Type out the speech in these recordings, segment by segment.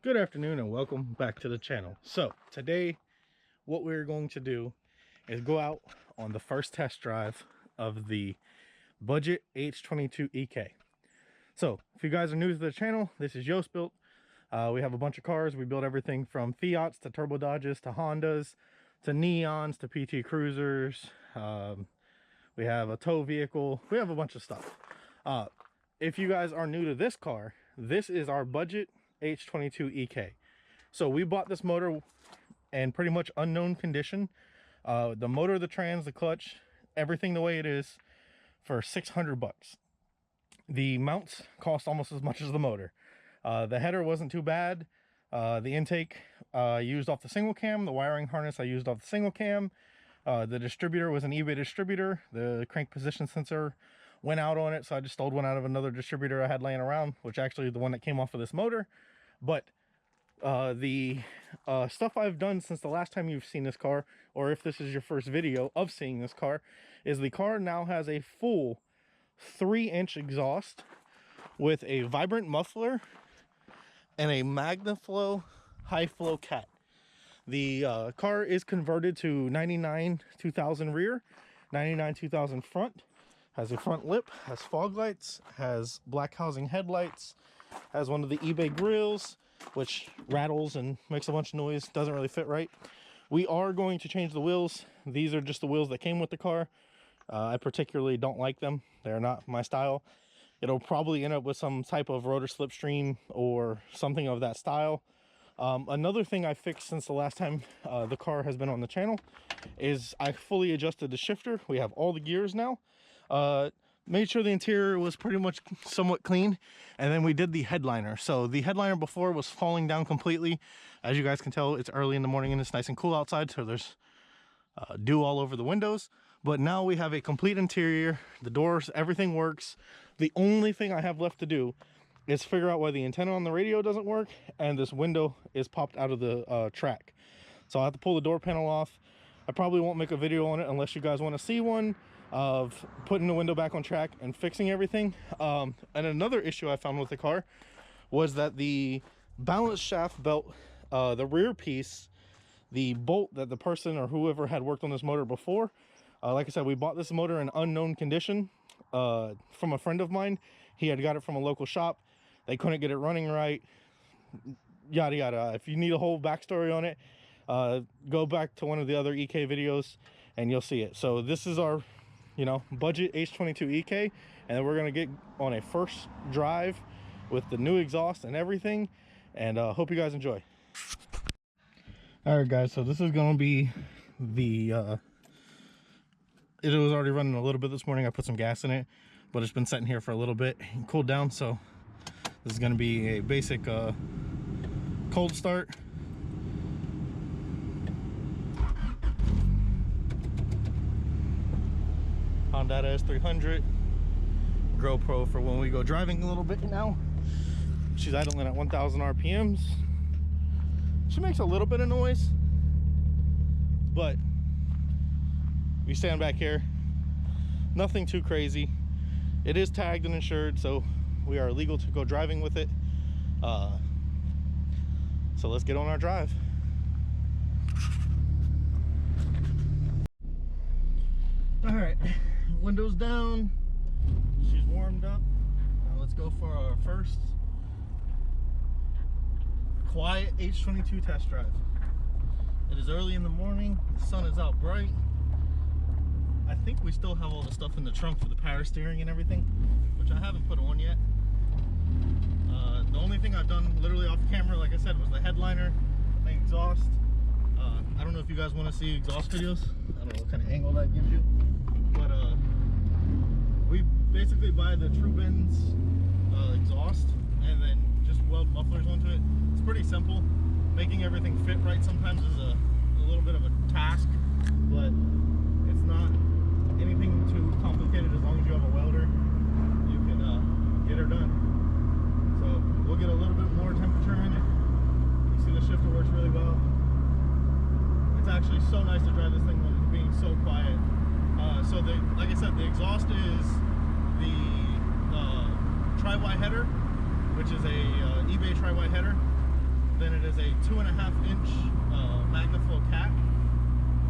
Good afternoon and welcome back to the channel. So today what we're going to do is go out on the first test drive of the budget H22EK. So if you guys are new to the channel, this is Yost Built. We have a bunch of cars. We build everything from Fiats to Turbo Dodges to Hondas to Neons to PT Cruisers. We have a tow vehicle. We have a bunch of stuff. If you guys are new to this car, this is our budget H22EK. So we bought this motor in pretty much unknown condition. The motor, the trans, the clutch, everything the way it is, for 600 bucks. The mounts cost almost as much as the motor. The header wasn't too bad. The intake used off the single cam. The wiring harness I used off the single cam. The distributor was an eBay distributor. The crank position sensor went out on it, so I just stole one out of another distributor I had laying around, which actually is the one that came off of this motor. But the stuff I've done since the last time you've seen this car, or if this is your first video of seeing this car, is the car now has a full 3-inch exhaust with a vibrant muffler and a MagnaFlow high flow cat. The car is converted to 99 2000 rear, 99 2000 front, has a front lip, has fog lights, has black housing headlights, has one of the eBay grills, which rattles and makes a bunch of noise, doesn't really fit right. We are going to change the wheels. These are just the wheels that came with the car. I particularly don't like them. They're not my style. It'll probably end up with some type of rotor slipstream or something of that style. Another thing I fixed since the last time the car has been on the channel is I fully adjusted the shifter. We have all the gears now. Made sure the interior was pretty much somewhat clean, and then we did the headliner. So the headliner before was falling down completely. As you guys can tell, it's early in the morning and it's nice and cool outside, so there's dew all over the windows. But now we have a complete interior. The doors, everything works. The only thing I have left to do is figure out why the antenna on the radio doesn't work and this window is popped out of the track. So I'll have to pull the door panel off. I probably won't make a video on it unless you guys want to see one of putting the window back on track and fixing everything. And another issue I found with the car was that the balance shaft belt, the rear piece, the bolt that the person or whoever had worked on this motor before, like I said, we bought this motor in unknown condition from a friend of mine. He had got it from a local shop. They couldn't get it running right, yada yada. If you need a whole backstory on it, go back to one of the other EK videos and you'll see it. So this is our, you know, budget H22EK, and we're gonna get on a first drive with the new exhaust and everything, and hope you guys enjoy. All right guys, so this is gonna be the it was already running a little bit this morning. I put some gas in it, but it's been sitting here for a little bit and cooled down. So this is gonna be a basic cold start. Honda S300 GoPro for when we go driving a little bit now. She's idling at 1000 RPMs. She makes a little bit of noise, but we stand back here, nothing too crazy. It is tagged and insured, so we are legal to go driving with it. So let's get on our drive. All right, windows down, she's warmed up. Now let's go for our first quiet H22 test drive. It is early in the morning, the sun is out bright. I think we still have all the stuff in the trunk for the power steering and everything, which I haven't put on yet. The only thing I've done literally off camera, like I said, was the headliner, the exhaust. I don't know if you guys want to see exhaust videos. I don't know what kind of angle that gives you, but we basically buy the True Bends exhaust and then just weld mufflers onto it. It's pretty simple. Making everything fit right sometimes is a little bit of a task, but it's not anything too complicated. As long as you have a welder, you can get her done. So we'll get a little bit more temperature in it. You see the shifter works really well. It's actually so nice to drive this thing with it being so quiet. So like I said, the exhaust is the tri-Y header, which is a eBay tri-Y header. Then it is a 2.5-inch MagnaFlow cat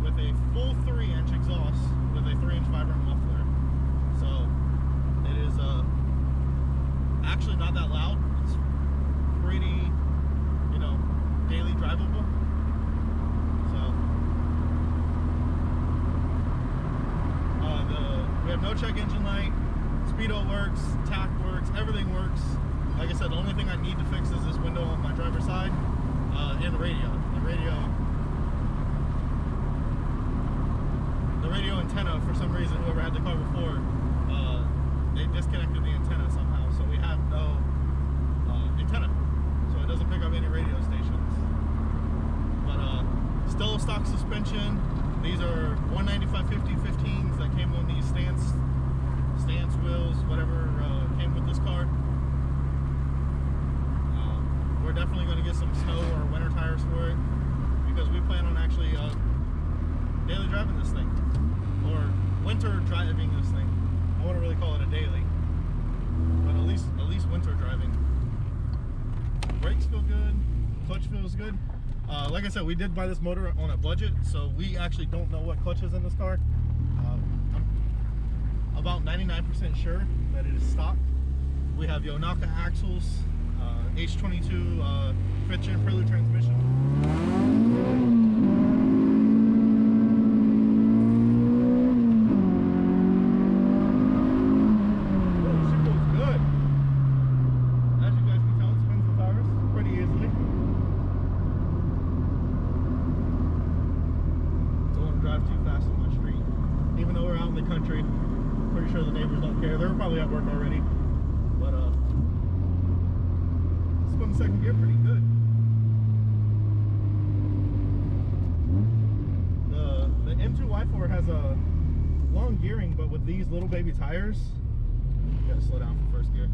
with a full 3-inch exhaust with a 3-inch vibrant muffler. So it is actually not that loud. It's pretty, you know, daily drivable. So we have no check engine light, speedo works, tach works, everything works. Like I said, the only thing I need to fix is this window on my driver's side and the radio. The radio antenna, for some reason, whoever had the car before, they disconnected the antenna somehow, so we have no antenna, so it doesn't pick up any radio stations. But still a stock suspension. These are 195/50 15s that came on these stance wheels, whatever came with this car. We're definitely going to get some snow or winter tires for it, because we plan on actually daily driving this thing, or winter driving this thing. I wouldn't really call it a daily, but at least winter driving. Brakes feel good, clutch feels good. Like I said, we did buy this motor on a budget, so we actually don't know what clutch is in this car. I'm about 99% sure that it is stock. We have Yonaka axles, H22 5th-gen Prelude transmission. Probably at work already, but spun second gear pretty good. The M2Y4 has a long gearing, but with these little baby tires, you gotta slow down for first gear.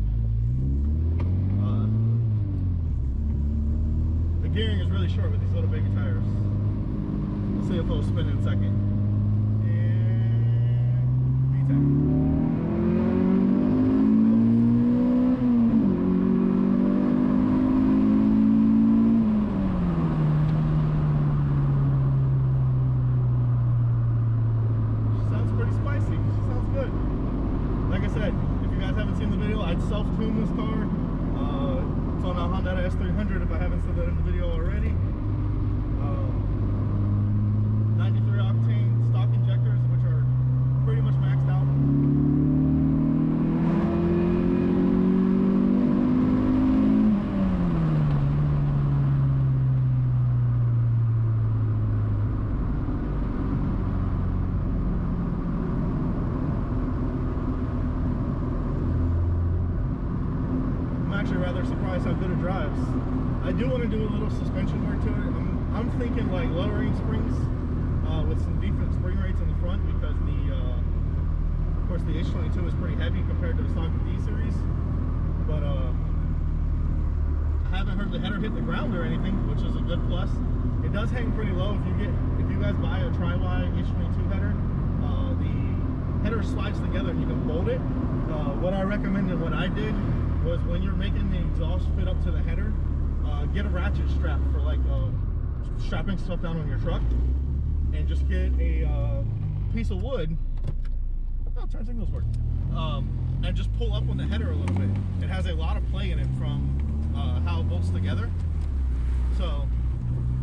The gearing is really short with these little baby tires. Let's see if it'll spin in second. And Vtec. I'd self-tune this car. It's on a Honda S300 if I haven't said that in the video already. 93 octane stock injectors, which are pretty much maxed out. Actually rather surprised how good it drives. I do want to do a little suspension work to it. I'm thinking like lowering springs with some decent spring rates in the front, because of course the H22 is pretty heavy compared to the stock D series. But I haven't heard the header hit the ground or anything, which is a good plus. It does hang pretty low. If you guys buy a tri-Y H22 header, the header slides together and you can bolt it. What I recommend and what I did was, when you're making the exhaust fit up to the header, get a ratchet strap for like strapping stuff down on your truck, and just get a piece of wood. Oh, turn signals work. And just pull up on the header a little bit. It has a lot of play in it from how it bolts together. So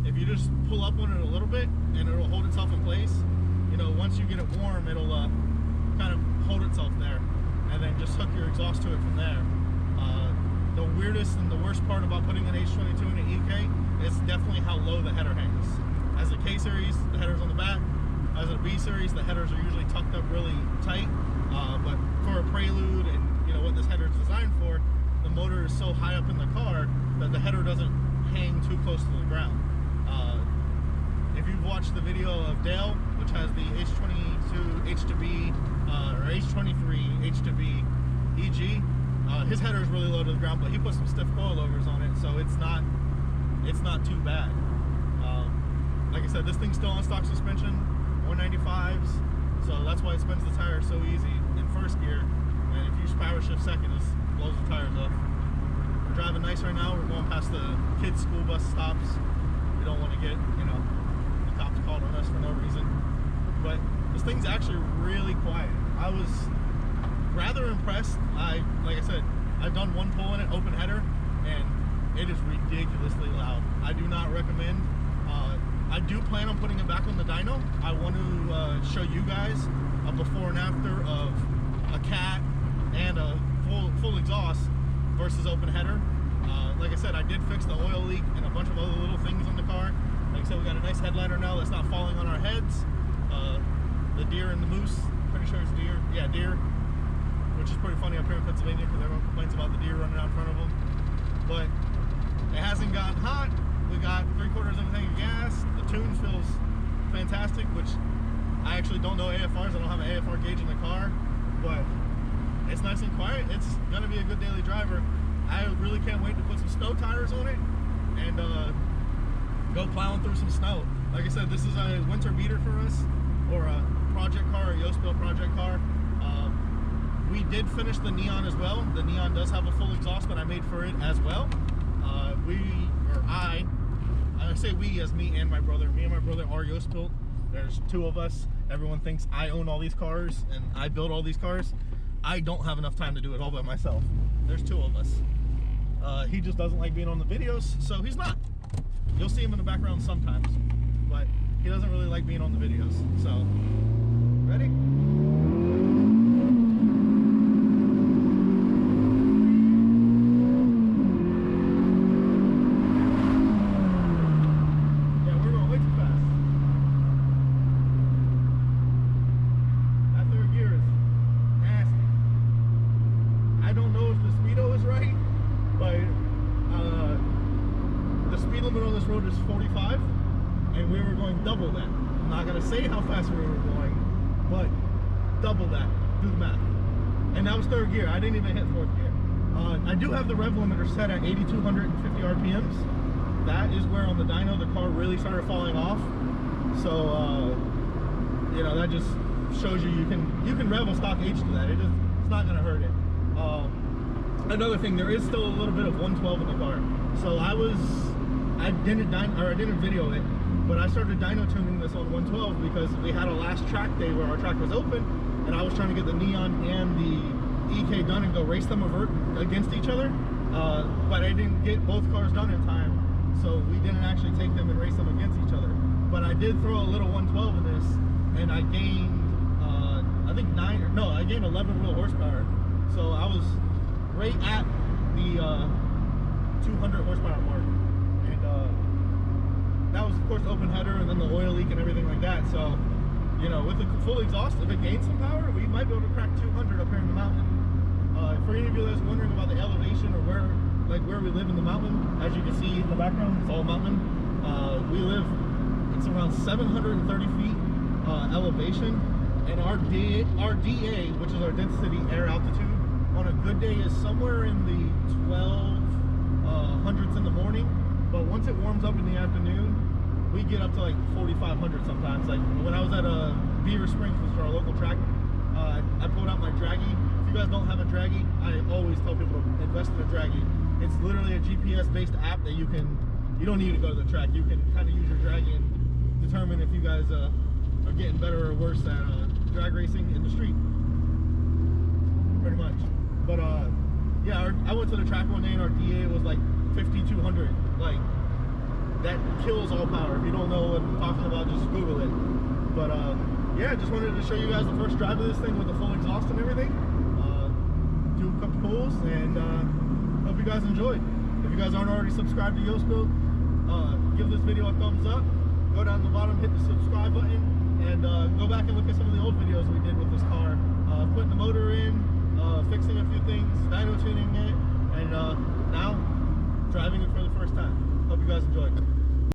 if you just pull up on it a little bit, and it'll hold itself in place. You know, once you get it warm, it'll kind of hold itself there, and then just hook your exhaust to it from there. The weirdest and the worst part about putting an H22 in an EK is definitely how low the header hangs. As a K series, the header's on the back. As a B series, the headers are usually tucked up really tight. But for a Prelude, and you know what this header is designed for, the motor is so high up in the car that the header doesn't hang too close to the ground. If you've watched the video of Dale, which has the H22 H2B or H23 H2B EG, his header is really low to the ground, but he put some stiff coilovers on it, so it's not too bad. like I said, this thing's still on stock suspension, 195s, so that's why it spins the tire so easy in first gear. And if you power shift second, it blows the tires off. We're driving nice right now. We're going past the kids' school bus stops. We don't want to get, you know, the cops called on us for no reason. But this thing's actually really quiet. I was rather impressed. Like I said, I've done one pull in it, open header, and it is ridiculously loud. I do not recommend. I do plan on putting it back on the dyno. I want to show you guys a before and after of a cat and a full exhaust versus open header. Like I said, I did fix the oil leak and a bunch of other little things on the car. Like I said, we got a nice headliner now that's not falling on our heads. The deer and the moose, pretty sure it's deer. Yeah, deer, which is pretty funny up here in Pennsylvania because everyone complains about the deer running out in front of them. But it hasn't gotten hot. We got 3/4 of a tank of gas. The tune feels fantastic, which I actually don't know AFRs. I don't have an AFR gauge in the car, but it's nice and quiet. It's gonna be a good daily driver. I really can't wait to put some snow tires on it and go plowing through some snow. Like I said, this is a winter beater for us, or a project car, a Yoast-built project car. We did finish the Neon as well. The Neon does have a full exhaust that I made for it as well. I say we as me and my brother. Me and my brother are Yoast-built. There's two of us. Everyone thinks I own all these cars and I build all these cars. I don't have enough time to do it all by myself. There's two of us. He just doesn't like being on the videos, so he's not. You'll see him in the background sometimes, but he doesn't really like being on the videos. So, ready? On this road is 45 and we were going double that. I'm not gonna say how fast we were going, but double that. Do the math. And that was third gear. I didn't even hit fourth gear. I do have the rev limiter set at 8,250 RPMs. That is where on the dyno the car really started falling off. So you know, that just shows you can rev a stock H to that. It's not gonna hurt it. Another thing, there is still a little bit of 112 in the car. So I didn't video it, but I started dyno tuning this on 112 because we had a last track day where our track was open, and I was trying to get the Neon and the EK done and go race them against each other. But I didn't get both cars done in time, so we didn't actually take them and race them against each other. But I did throw a little 112 in this, and I gained I gained 11 real horsepower. So I was right at the 200 horsepower mark. That was of course open header and then the oil leak and everything like that. So, you know, with the full exhaust, if it gains some power, we might be able to crack 200 up here in the mountain. For any of you that's wondering about the elevation or where we live in the mountain, as you can see in the background, it's all mountain. It's around 730 feet elevation, and our DA, which is our density air altitude, on a good day is somewhere in the 1200s in the morning. But once it warms up in the afternoon, we get up to like 4,500 sometimes. Like when I was at Beaver Springs, which is our local track, I pulled out my draggy. If you guys don't have a draggy, I always tell people to invest in a draggy. It's literally a GPS-based app that you don't need to go to the track. You can kind of use your draggy and determine if you guys are getting better or worse at drag racing in the street. Pretty much. But yeah, I went to the track one day and our DA was like 5,200. Like, that kills all power. If you don't know what I'm talking about, just Google it. But yeah, just wanted to show you guys the first drive of this thing with the full exhaust and everything. Do a couple pulls, and hope you guys enjoyed. If you guys aren't already subscribed to Yoast-built, give this video a thumbs up. Go down to the bottom, hit the subscribe button, and go back and look at some of the old videos we did with this car. Putting the motor in, fixing a few things, dyno tuning it, and now driving it for the first time. Hope you guys enjoyed.